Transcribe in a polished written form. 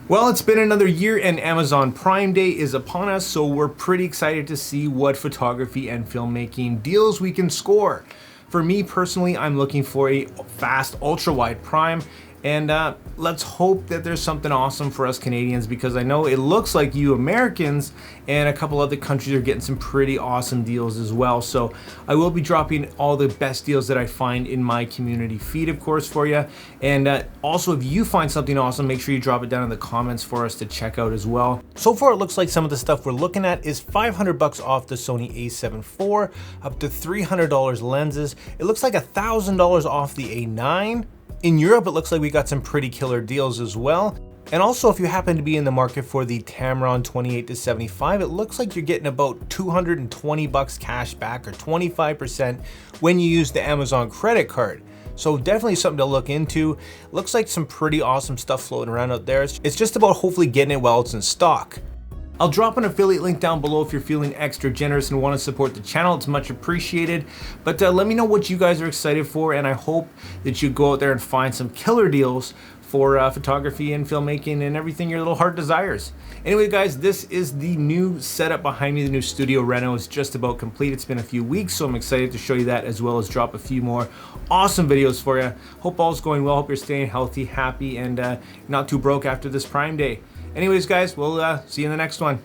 Well, it's been another year and Amazon Prime Day is upon us, so we're pretty excited to see what photography and filmmaking deals we can score. For me personally, I'm looking for a fast ultra-wide prime, and let's hope that there's something awesome for us Canadians, because I know it looks like you Americans and a couple other countries are getting some pretty awesome deals as well. So I will be dropping all the best deals that I find in my community feed, of course, for you. And also, if you find something awesome, make sure you drop it down in the comments for us to check out as well. So far, it looks like some of the stuff we're looking at is $500 off the Sony a7 IV, up to $300 lenses. It looks like $1,000 off the A9. In Europe, it looks like we got some pretty killer deals as well. And also, if you happen to be in the market for the Tamron 28-75, it looks like you're getting about $220 cash back, or 25% when you use the Amazon credit card. So definitely something to look into. Looks like some pretty awesome stuff floating around out there. It's just about hopefully getting it while it's in stock. I'll drop an affiliate link down below if you're feeling extra generous and want to support the channel. It's much appreciated. But let me know what you guys are excited for, and I hope that you go out there and find some killer deals for photography and filmmaking and everything your little heart desires. Anyway, guys, this is the new setup behind me. The new studio reno is just about complete. It's been a few weeks, so I'm excited to show you that, as well as drop a few more awesome videos for you. Hope all's going well. Hope you're staying healthy, happy, and not too broke after this Prime Day. Anyways, guys, we'll see you in the next one.